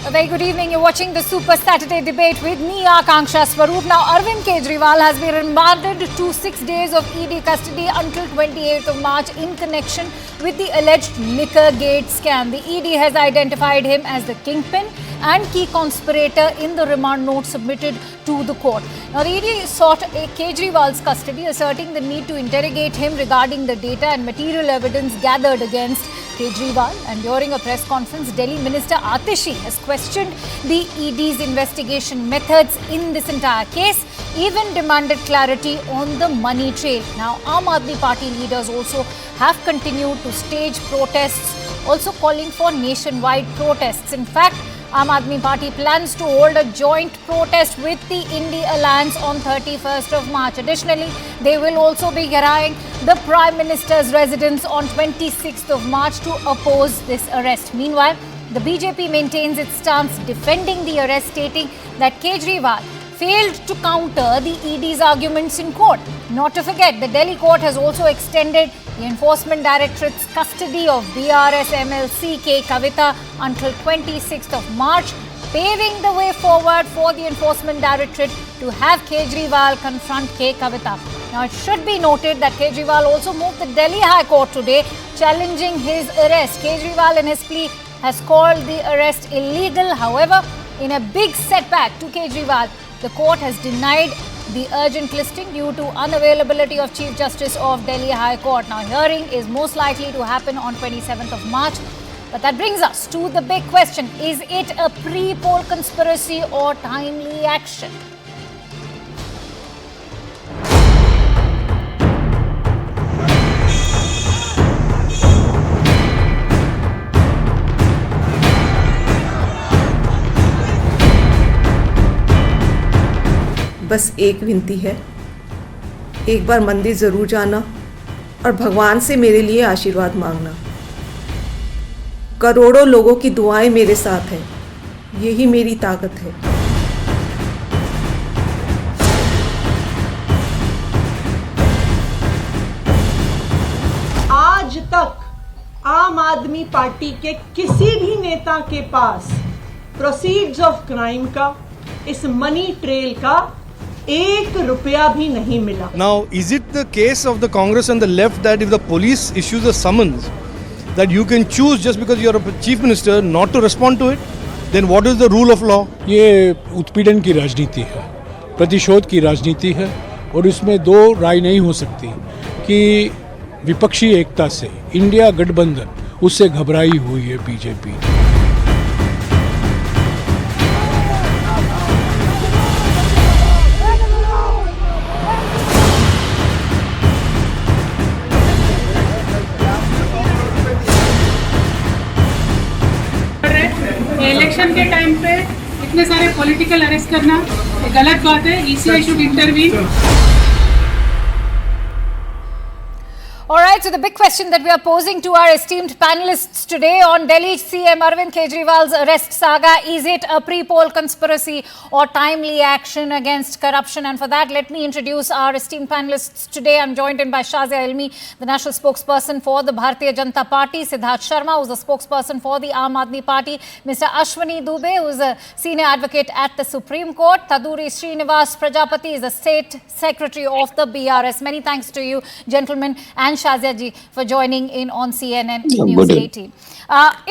A very good evening. You're watching the Super Saturday debate with me, Akanksha Swaroop. Now, Arvind Kejriwal has been remanded to 6 days of ED custody until 28th of March in connection with the alleged liquor gate scam. The ED has identified him as the kingpin and key conspirator in the remand note submitted to the court. Now, the ED sought Kejriwal's custody, asserting the need to interrogate him regarding the data and material evidence gathered against Kejriwal. And during a press conference, Delhi Minister Atishi has questioned the ED's investigation methods in this entire case, even demanded clarity on the money trail. Now, Aam Aadmi Party leaders also have continued to stage protests, also calling for nationwide protests. In fact, Aam Aadmi Party plans to hold a joint protest with the Indie Alliance on 31st of March. Additionally, they will also be garaying the Prime Minister's residence on 26th of March to oppose this arrest. Meanwhile, the BJP maintains its stance defending the arrest, stating that Kejriwal failed to counter the ED's arguments in court. Not to forget, the Delhi court has also extended the Enforcement Directorate's custody of BRS MLC K. Kavita until 26th of March, paving the way forward for the Enforcement Directorate to have Kejriwal confront K. Kavita. Now, it should be noted that Kejriwal also moved the Delhi High Court today, challenging his arrest. Kejriwal in his plea has called the arrest illegal. However, in a big setback to Kejriwal, the court has denied the urgent listing due to unavailability of Chief Justice of Delhi High Court. Now, hearing is most likely to happen on 27th of March. But that brings us to the big question. Is it a pre-poll conspiracy or timely action? बस एक विनती है, एक बार मंदिर ज़रूर जाना और भगवान से मेरे लिए आशीर्वाद मांगना। करोड़ों लोगों की दुआएं मेरे साथ हैं, यही मेरी ताकत है। आज तक आम आदमी पार्टी के किसी भी नेता के पास प्रोसीड्स ऑफ क्राइम का, इस मनी ट्रेल का ₹1 भी नहीं मिला। Now, is it the case of the Congress and the left that if the police issues a summons, that you can choose just because you are a chief minister not to respond to it? Then what is the rule of law? ये उत्पीड़न की राजनीति है, प्रतिशोध की राजनीति है और इसमें दो राय नहीं हो सकती कि विपक्षी एकता से इंडिया गठबंधन उससे घबराई हुई है बीजेपी। इलेक्शन के टाइम पे इतने सारे पॉलिटिकल अरेस्ट करना ये गलत बात है। ECI should intervene. All right, so the big question that we are posing to our esteemed panelists today on Delhi CM Arvind Kejriwal's arrest saga, is it a pre-poll conspiracy or timely action against corruption? And for that, let me introduce our esteemed panelists today. I'm joined in by Shazia Ilmi, the national spokesperson for the Bharatiya Janata Party, Siddharth Sharma, who's the spokesperson for the Aam Aadmi Party, Mr. Ashwani Dubey, who's a senior advocate at the Supreme Court, Taduri Srinivas Prajapati is the state secretary of the BRS. Many thanks to you, gentlemen, and Shazia ji for joining in on CNN News 18.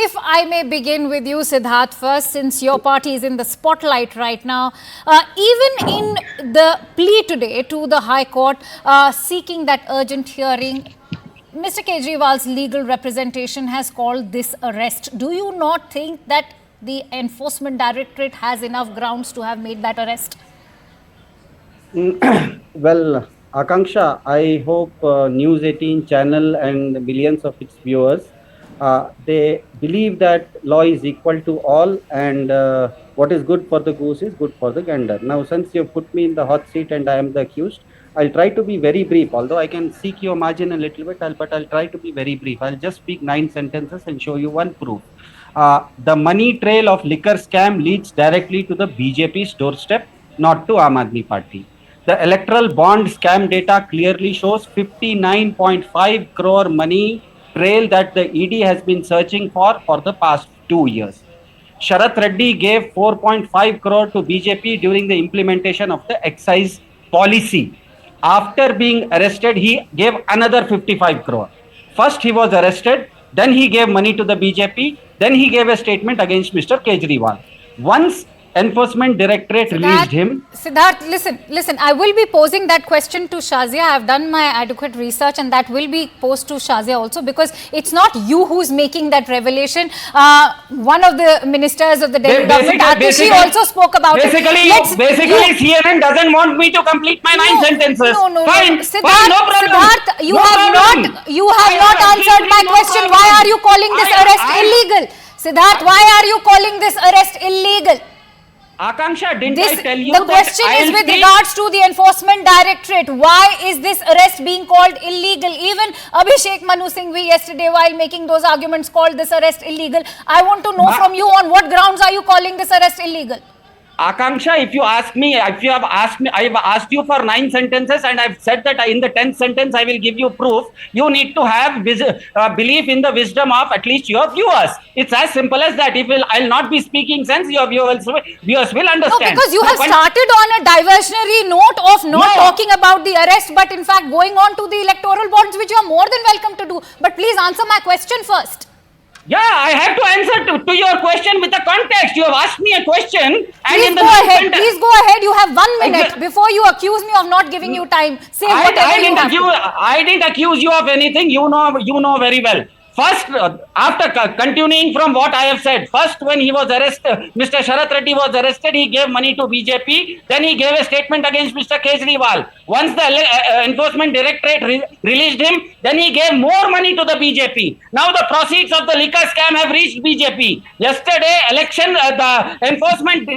If I may begin with you, Siddharth, first, since your party is in the spotlight right now, even in the plea today to the High Court seeking that urgent hearing, Mr. Kejriwal's legal representation has called this arrest. Do you not think that the Enforcement Directorate has enough grounds to have made that arrest? Well, Akanksha, I hope News 18 channel and millions of its viewers, they believe that law is equal to all, and what is good for the goose is good for the gander. Now, since you put me in the hot seat and I am the accused, I'll try to be very brief, although I can seek your margin a little bit, but I'll try to be very brief. I'll just speak 9 sentences and show you one proof. The money trail of liquor scam leads directly to the BJP's doorstep, not to Aam Aadmi Party. The electoral bond scam data clearly shows 59.5 crore money trail that the ED has been searching for the past 2 years. Sharath Reddy gave 4.5 crore to BJP during the implementation of the excise policy. After being arrested, he gave another 55 crore. First, he was arrested, then he gave money to the BJP, then he gave a statement against Mr. Kejriwal. Once Enforcement Directorate released him. Siddharth, listen. I will be posing that question to Shazia. I have done my adequate research, and that will be posed to Shazia also, because it's not you who's making that revelation. One of the ministers of the Delhi government, Atishi, also spoke about it. Basically, CNN doesn't want me to complete my 9 sentences. No. Fine, Siddharth, no problem. Siddharth, you No have problem. not answered my no question. problem. Why are you calling this arrest illegal? Siddharth, why are you calling this arrest illegal? Akanksha, didn't I tell you the question is with regards to the Enforcement Directorate. Why is this arrest being called illegal? Even Abhishek Manu Singhvi yesterday, while making those arguments, called this arrest illegal. I want to know from you, on what grounds are you calling this arrest illegal? Akanksha, if you ask me, I have asked you for 9 sentences, and I've said that in the 10th sentence I will give you proof. You need to have belief in the wisdom of at least your viewers. It's as simple as that. If I'll not be speaking sense, your viewers will understand. No, because you have started on a diversionary note of not talking about the arrest, but in fact going on to the electoral bonds, which you are more than welcome to do. But please answer my question first. Yeah, I have to answer to your question with the context. You have asked me a question, and please go ahead. Please go ahead. You have 1 minute before you accuse me of not giving you time. Say whatever you have to. I didn't accuse you of anything. You know very well. First, after continuing from what I have said, first when he was arrested, Mr. Sharath Reddy was arrested, he gave money to BJP, then he gave a statement against Mr. Kejriwal. Once the Enforcement Directorate released him, then he gave more money to the BJP. Now the proceeds of the liquor scam have reached BJP. Yesterday, the Enforcement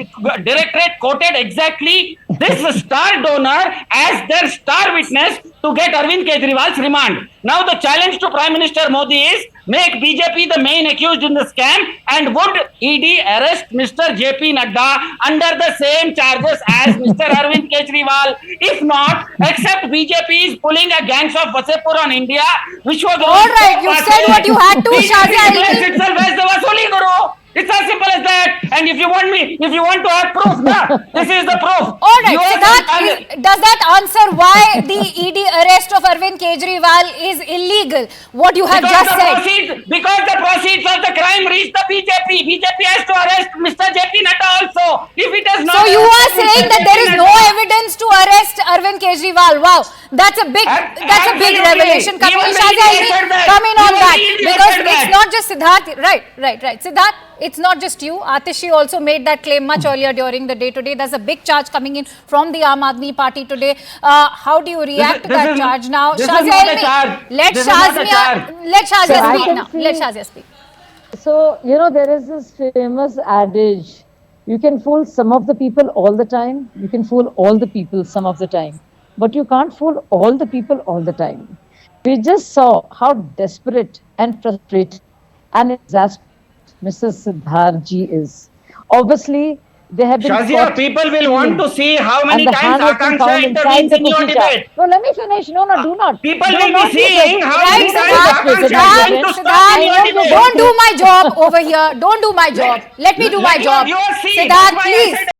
Directorate quoted exactly this star donor as their star witness to get Arvind Kejriwal's remand. Now the challenge to Prime Minister Modi is, make BJP the main accused in the scam, and would ED arrest Mr. JP Nadda under the same charges as Mr. Arvind Kejriwal? If not, except BJP is pulling a gangs of Wasepur on India, which was... Alright, you said what you had to, Shazia. BJP itself as the Vasuli Guru. It's as simple as that. And if you want to have proof, this is the proof. Alright, so does that answer why the ED arrest of Arvind Kejriwal is illegal? What you have just said. Because the proceeds of the crime reach the BJP. BJP has to arrest Mr. JP Nadda also. If it does not... So you are saying that there is no evidence to arrest Arvind Kejriwal. Wow, that's a big revelation. Come in on that. Because it's not just Siddharth. Right. Siddharth, it's not just you. Atishi also made that claim much earlier during the day today. There's a big charge coming in from the Aam Aadmi Party today. How do you react to that charge now? Shazia, let Shazia speak now. Let Shazia speak. So, there is this famous adage, you can fool some of the people all the time, you can fool all the people some of the time, but you can't fool all the people all the time. We just saw how desperate and frustrated and exasperated Mr. Siddharth ji is. Obviously, they have been... Shazia, people will want to see how many times Akanksha intervenes in your debate. No, let me finish. No, do not. People will be seeing how many times Akanksha intervenes to stop in your debate. Don't do my job over here. Don't do my job. Let me do my job. You are seeing. Siddharth, please.